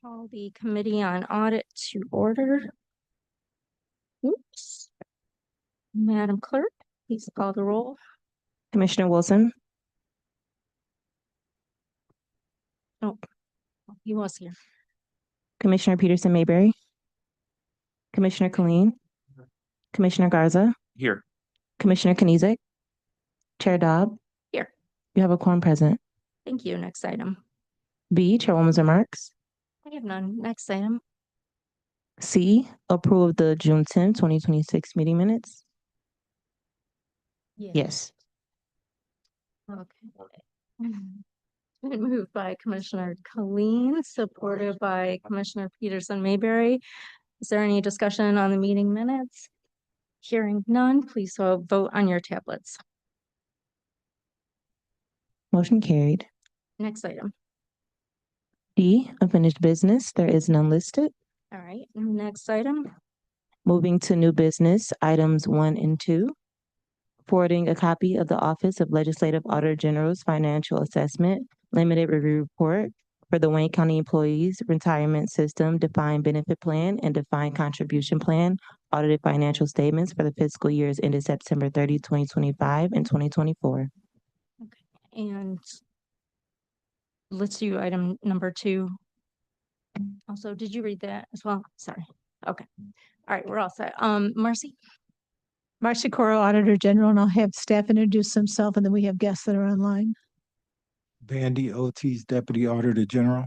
Call the Committee on Audit to order. Oops. Madam Clerk, please call the roll. Commissioner Wilson, Oh, he was here. Commissioner Peterson Mayberry, Commissioner Colleen, Commissioner Garza, Here. Commissioner Knizek, Chair Dobb. Here. You have a quorum present. Thank you. Next item. B, Chairwoman's remarks. I have none. Next item. C, approve the June 10, 2026 meeting minutes. Yes. Okay. Moved by Commissioner Colleen, supported by Commissioner Peterson Mayberry. Is there any discussion on the meeting minutes? Hearing none, please vote on your tablets. Motion carried. Next item. D, unfinished business. There is none listed. All right. Next item. Moving to new business, items 1 and 2. Forwarding a copy of the Office of Legislative Auditor General's Financial Assessment Limited Review Report for the Wayne County Employees Retirement System Defined Benefit Plan and Defined Contribution Plan audited financial statements for the fiscal years ended September 30, 2025 and 2024. Okay. And let's do item number 2. Also, did you read that as well? Sorry. Okay. All right, we're all set. Marcy? Marcia Coro, Auditor General, and I'll have staff introduce themselves, and then we have guests that are online. Vandy Ortiz, Deputy Auditor General.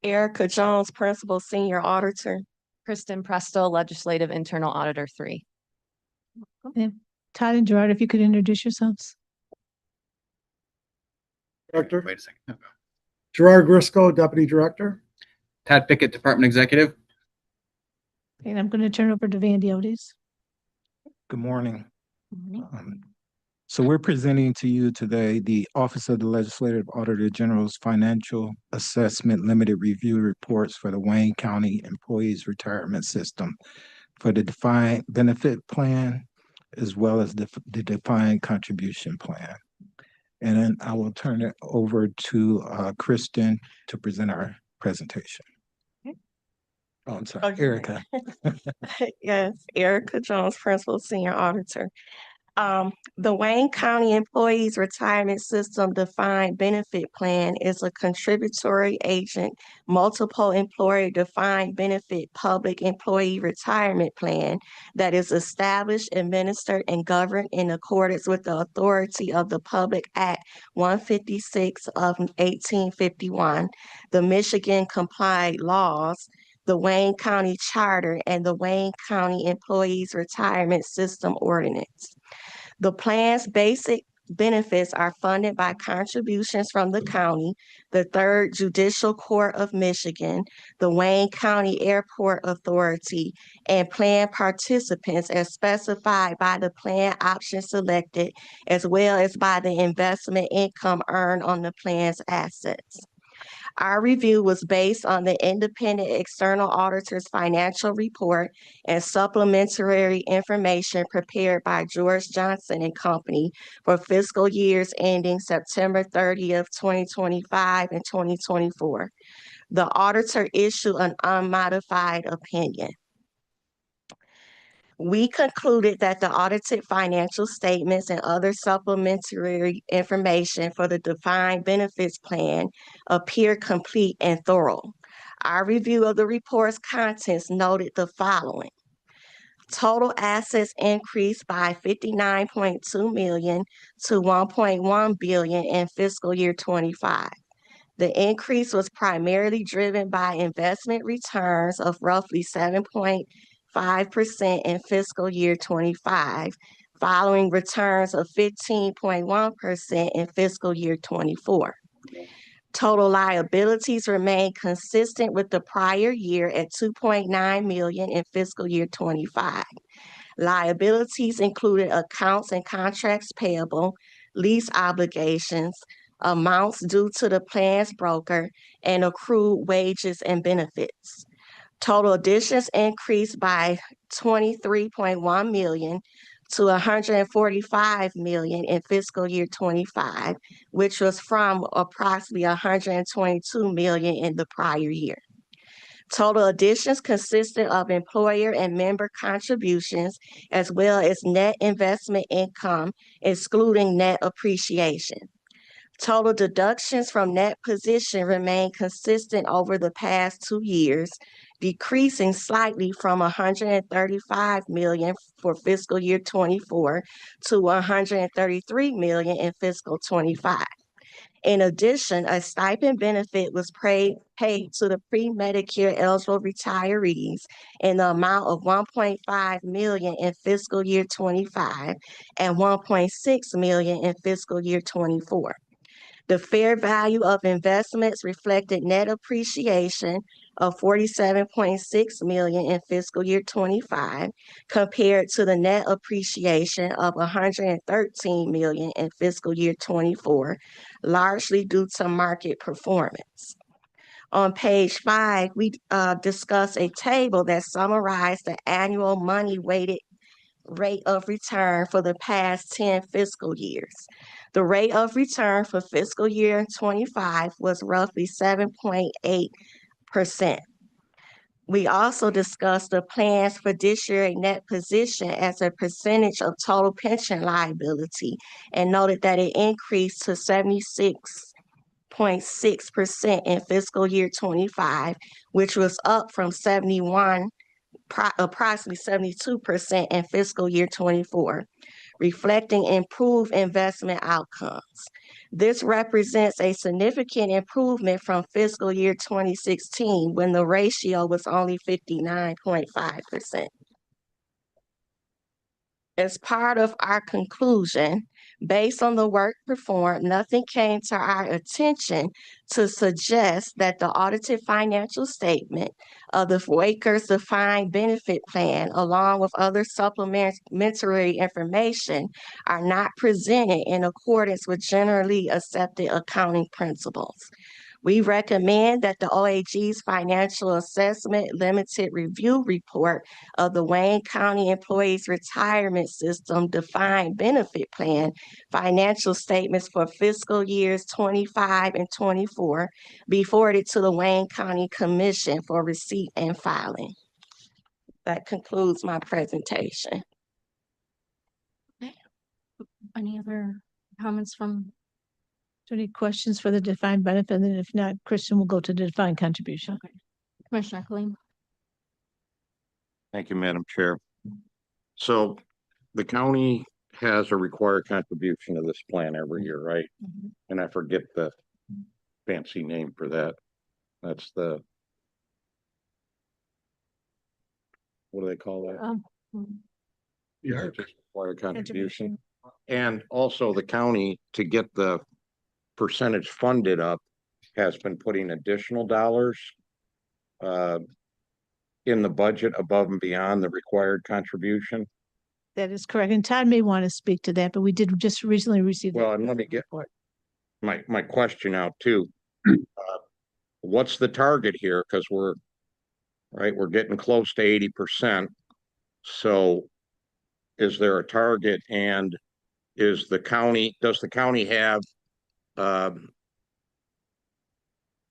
Erica Jones, Principal Senior Auditor. Kristen Presto, Legislative Internal Auditor 3. And Todd and Gerard, if you could introduce yourselves. Director. Wait a second. No, go. Gerard Grisco, Deputy Director. Todd Pickett, Department Executive. And I'm going to turn over to Vandy Otis. Good morning. So we're presenting to you today the Office of the Legislative Auditor General's Financial Assessment Limited Review Reports for the Wayne County Employees Retirement System for the Defined Benefit Plan as well as the Defined Contribution Plan. And then I will turn it over to Kristen to present our presentation. Oh, I'm sorry, Okay. Erica. Yes, Erica Jones, Principal Senior Auditor. The Wayne County Employees Retirement System Defined Benefit Plan is a contributory agent, multiple employer defined benefit public employee retirement plan that is established, administered, and governed in accordance with the authority of the Public Act 156 of 1851, the Michigan Complied Laws, the Wayne County Charter, and the Wayne County Employees Retirement System Ordinance. The plan's basic benefits are funded by contributions from the county, the Third Judicial Court of Michigan, the Wayne County Airport Authority, and plan participants as specified by the plan option selected, as well as by the investment income earned on the plan's assets. Our review was based on the independent external auditor's financial report and supplementary information prepared by George Johnson and Company for fiscal years ending September 30th, 2025 and 2024. The auditor issued an unmodified opinion. We concluded that the audited financial statements and other supplementary information for the defined benefits plan appear complete and thorough. Our review of the report's contents noted the following. Total assets increased by $59.2 million to $1.1 billion in fiscal year 25. The increase was primarily driven by investment returns of roughly 7.5% in fiscal year 25, following returns of 15.1% in fiscal year 24. Total liabilities remained consistent with the prior year at $2.9 million in fiscal year 25. Liabilities included accounts and contracts payable, lease obligations, amounts due to the plan's broker, and accrued wages and benefits. Total additions increased by $23.1 million to $145 million in fiscal year 25, which was from approximately $122 million in the prior year. Total additions consisted of employer and member contributions, as well as net investment income, excluding net appreciation. Total deductions from net position remain consistent over the past 2 years, decreasing slightly from 135 million for fiscal year 24 to 133 million in fiscal 25. In addition, a stipend benefit was paid to the pre-Medicare eligible retirees in the amount of 1.5 million in fiscal year 25 and 1.6 million in fiscal year 24. The fair value of investments reflected net appreciation of 47.6 million in fiscal year 25 compared to the net appreciation of 113 million in fiscal year 24, largely due to market performance. On page 5, we discuss a table that summarized the annual money-weighted rate of return for the past 10 fiscal years. The rate of return for fiscal year 25 was roughly 7.8%. We also discussed the plan's fiduciary net position as a percentage of total pension liability and noted that it increased to 76.6% in fiscal year 25, which was up from approximately 72% in fiscal year 24, reflecting improved investment outcomes. This represents a significant improvement from fiscal year 2016 when the ratio was only 59.5%. As part of our conclusion, based on the work performed, nothing came to our attention to suggest that the audited financial statement of the Wakers Defined Benefit Plan, along with other supplementary information, are not presented in accordance with generally accepted accounting principles. We recommend that the OAG's Financial Assessment Limited Review Report of the Wayne County Employees Retirement System Defined Benefit Plan financial statements for fiscal years 25 and 24 be forwarded to the Wayne County Commission for receipt and filing. That concludes my presentation. Any other comments from? Do any questions for the defined benefit? And then if not, Christian will go to the defined contribution. Commissioner Khalil? Thank you, Madam Chair. So the county has a required contribution to this plan every year, right? Mhm. And I forget the fancy name for that. That's the, what do they call that? Yeah. Just required contribution. And also the county, to get the percentage funded up, has been putting additional dollars in the budget above and beyond the required contribution. That is correct. And Todd may want to speak to that, but we did just recently receive. Well, and let me get my question out too. What's the target here? Because we're getting close to 80%. So is there a target, and does the county have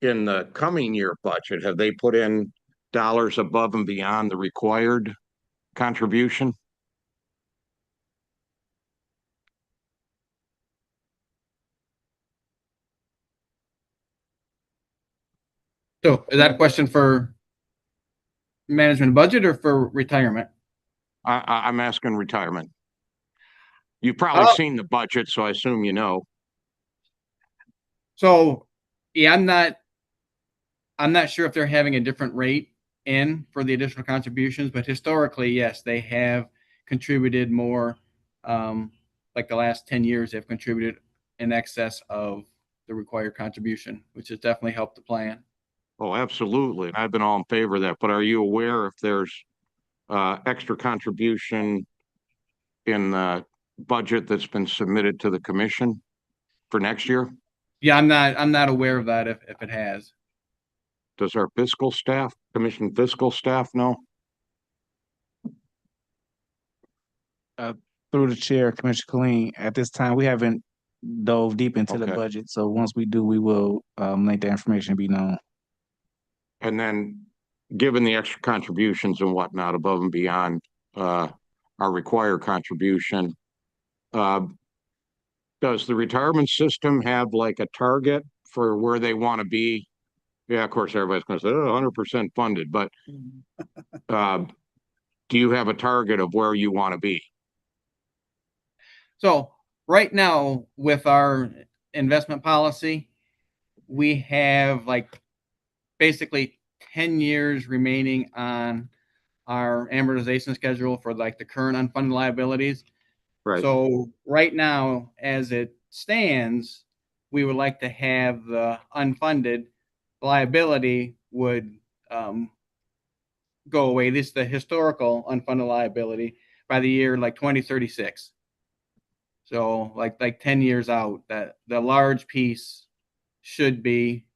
in the coming year budget, have they put in dollars above and beyond the required contribution? So is that a question for management budget or for retirement? I'm asking retirement. You've probably seen the budget, so I assume you know. So yeah, I'm not sure if they're having a different rate in for the additional contributions, but historically, yes, they have contributed more. Like the last 10 years, they've contributed in excess of the required contribution, which has definitely helped the plan. Oh, absolutely. I've been all in favor of that, but are you aware if there's extra contribution in the budget that's been submitted to the commission for next year? Yeah, I'm not aware of that if it has. Does our commission fiscal staff know? Through the chair, Commissioner Khalil, at this time, we haven't dove deep into the Okay. budget. So once we do, we will make the information be known. And then given the extra contributions and whatnot above and beyond our required contribution, does the retirement system have like a target for where they want to be? Yeah, of course, everybody's going to say, oh, 100% funded, but do you have a target of where you want to be? So right now with our investment policy, we have like basically 10 years remaining on our amortization schedule for like the current unfunded liabilities. Right. So right now, as it stands, we would like to have the unfunded liability would go away. This is the historical unfunded liability by the year like 2036. So like 10 years out, that the large piece should be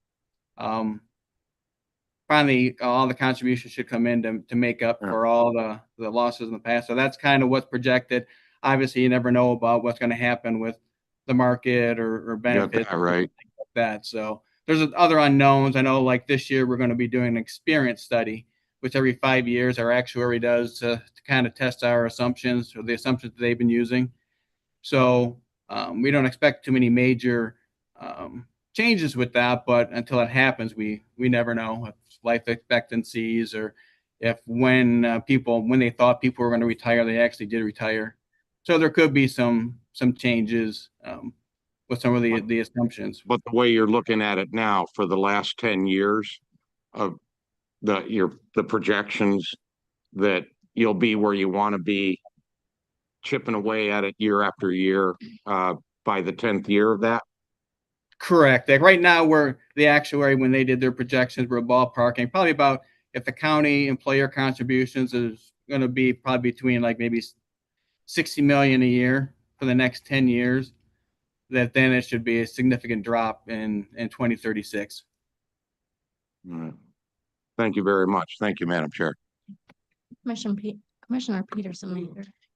finally all the contributions should come in to make up for all the losses in the past. So that's kind of what's projected. Obviously, you never know about what's going to happen with the market or benefits, right? Like that. So there's other unknowns. I know, like this year, we're going to be doing an experience study, which every 5 years our actuary does to kind of test our assumptions or the assumptions that they've been using. So we don't expect too many major changes with that, but until it happens, we never know if life expectancies or if when they thought people were going to retire, they actually did retire. So there could be some changes with some of the assumptions. But the way you're looking at it now for the last 10 years of the projections that you'll be where you want to be, chipping away at it year after year by the 10th year of that? Correct. Like right now, where the actuary, when they did their projections, were ballparking probably about, if the county employer contributions is going to be probably between like maybe 60 million a year for the next 10 years, that then it should be a significant drop in 2036. Thank you very much. Thank you, Madam Chair. Commissioner Peterson.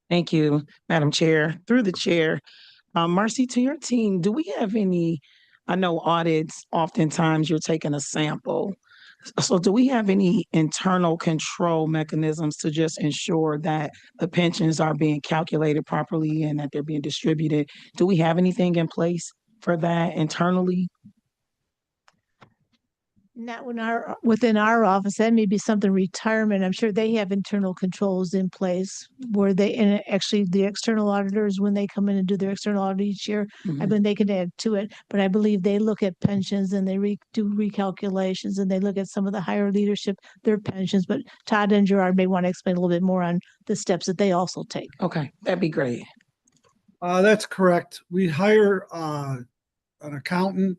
Thank you, Madam Chair. Through the chair, Marcy, to your team, do we have any, I know audits, oftentimes you're taking a sample. So do we have any internal control mechanisms to just ensure that the pensions are being calculated properly and that they're being distributed? Do we have anything in place for that internally? Not within our office. That may be something retirement. I'm sure they have internal controls in place where and actually the external auditors, when they come in and do their external audit each year, I mean, they can add to it, but I believe they look at pensions and they do recalculations and they look at some of the higher leadership, their pensions, but Todd and Gerard may want to explain a little bit more on the steps that they also take. Okay, that'd be great. That's correct. We hire an accountant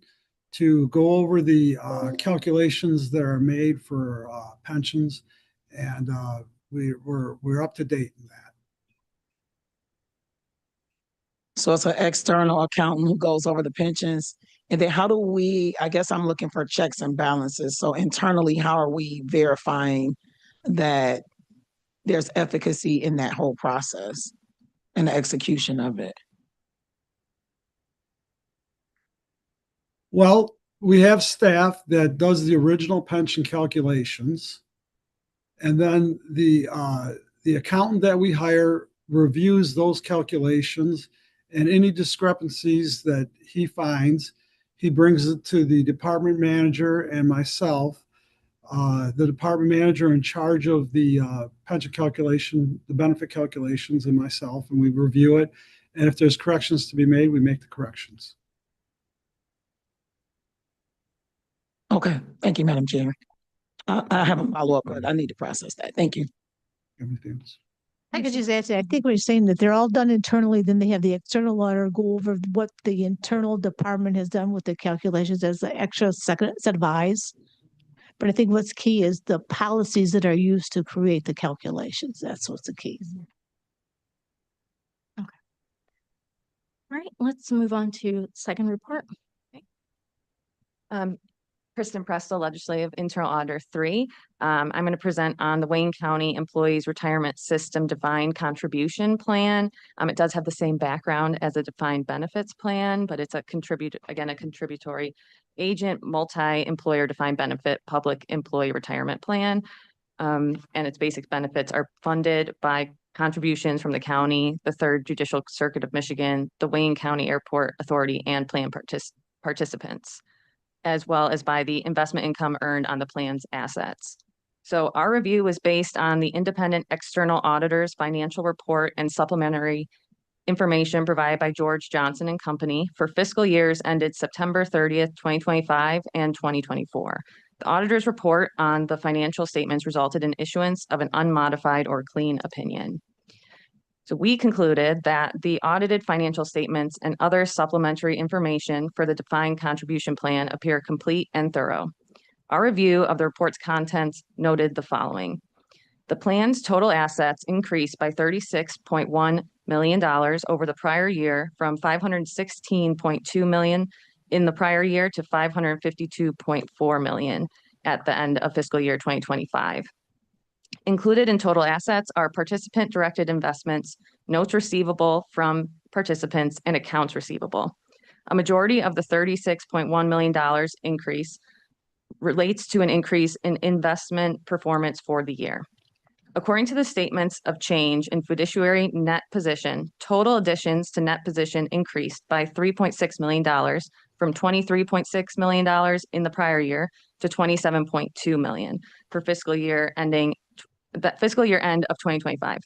to go over the calculations that are made for pensions, and we're up to date in that. So it's an external accountant who goes over the pensions. And then how do we, I guess I'm looking for checks and balances. So internally, how are we verifying that there's efficacy in that whole process and the execution of it? Well, we have staff that does the original pension calculations, and then the accountant that we hire reviews those calculations, and any discrepancies that he finds, he brings it to the department manager and myself. The department manager in charge of the pension calculation, the benefit calculations, and myself, and we review it. And if there's corrections to be made, we make the corrections. Okay, thank you, Madam Chair. I have a follow-up, but I need to process that. Thank you. Everything else. I could just add to that. I think we're saying that they're all done internally, then they have the external auditor go over what the internal department has done with the calculations as the extra second set of eyes. But I think what's key is the policies that are used to create the calculations. That's what's the key. Okay. All right, let's move on to second report. Kristen Presto, Legislative Internal Auditor 3. I'm going to present on the Wayne County Employees Retirement System Defined Contribution Plan. It does have the same background as a defined benefits plan, but it's a contributory agent multi-employer defined benefit public employee retirement plan. and its basic benefits are funded by contributions from the county, the Third Judicial Circuit of Michigan, the Wayne County Airport Authority, and plan participants, as well as by the investment income earned on the plan's assets. So our review was based on the independent external auditor's financial report and supplementary information provided by George Johnson and Company for fiscal years ended September 30th, 2025 and 2024. The auditor's report on the financial statements resulted in issuance of an unmodified or clean opinion. So we concluded that the audited financial statements and other supplementary information for the defined contribution plan appear complete and thorough. Our review of the report's contents noted the following. The plan's total assets increased by $36.1 million over the prior year from $516.2 million in the prior year to $552.4 million at the end of fiscal year 2025. Included in total assets are participant-directed investments, notes receivable from participants, and accounts receivable. A majority of the $36.1 million increase relates to an increase in investment performance for the year. According to the statements of change in fiduciary net position, total additions to net position increased by $3.6 million from $23.6 million in the prior year to $27.2 million for fiscal year end of 2025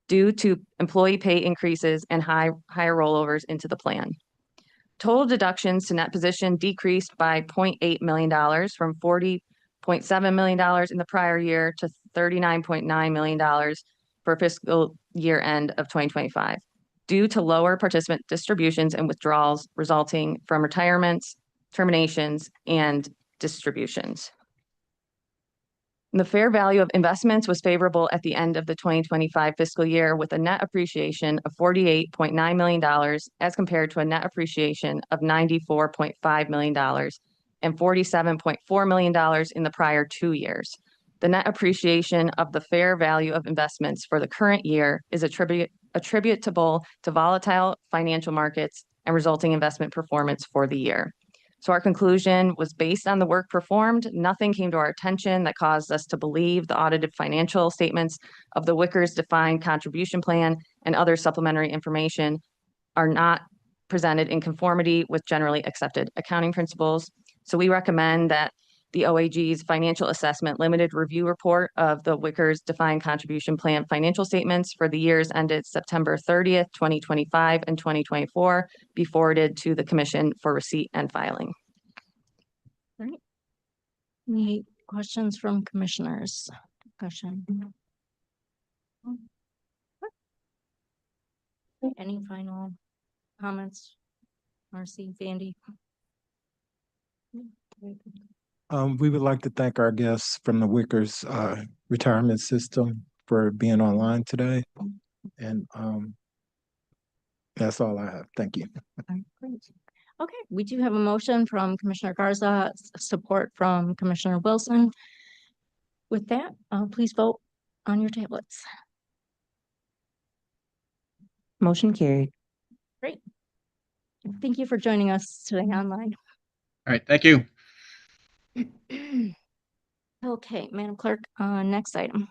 due to employee pay increases and higher rollovers into the plan. Total deductions to net position decreased by $0.8 million from $40.7 million in the prior year to $39.9 million for fiscal year end of 2025 due to lower participant distributions and withdrawals resulting from retirements, terminations, and distributions. The fair value of investments was favorable at the end of the 2025 fiscal year with a net appreciation of $48.9 million as compared to a net appreciation of $94.5 million and $47.4 million in the prior 2 years. The net appreciation of the fair value of investments for the current year is attributable to volatile financial markets and resulting investment performance for the year. So our conclusion was based on the work performed. Nothing came to our attention that caused us to believe the audited financial statements of the Wickers defined contribution plan and other supplementary information are not presented in conformity with generally accepted accounting principles. So we recommend that the OAG's financial assessment limited review report of the Wickers defined contribution plan financial statements for the years ended September 30th, 2025 and 2024 be forwarded to the commission for receipt and filing. All right. Any questions from commissioners? Question. Any final comments? Marcy, Vandy? We would like to thank our guests from the Wickers retirement system for being online today. And that's all I have. Thank you. Great. Okay, we do have a motion from Commissioner Garza, support from Commissioner Wilson. With that, please vote on your tablets. Motion carried. Great. Thank you for joining us today online. All right, thank you. Okay, Madam Clerk, next item.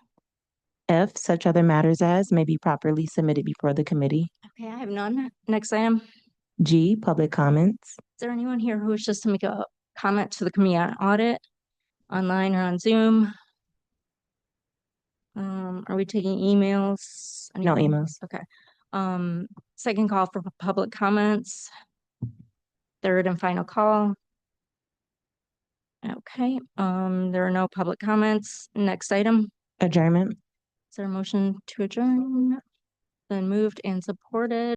F, such other matters as may be properly submitted before the committee. Okay, I have none. Next item. G, public comments. Is there anyone here who wishes to make a comment to the committee on audit, online or on Zoom? Are we taking emails? No emails. Okay. Second call for public comments. Third and final call. Okay, there are no public comments. Next item. Adjournment. Is there a motion to adjourn? Then moved and supported.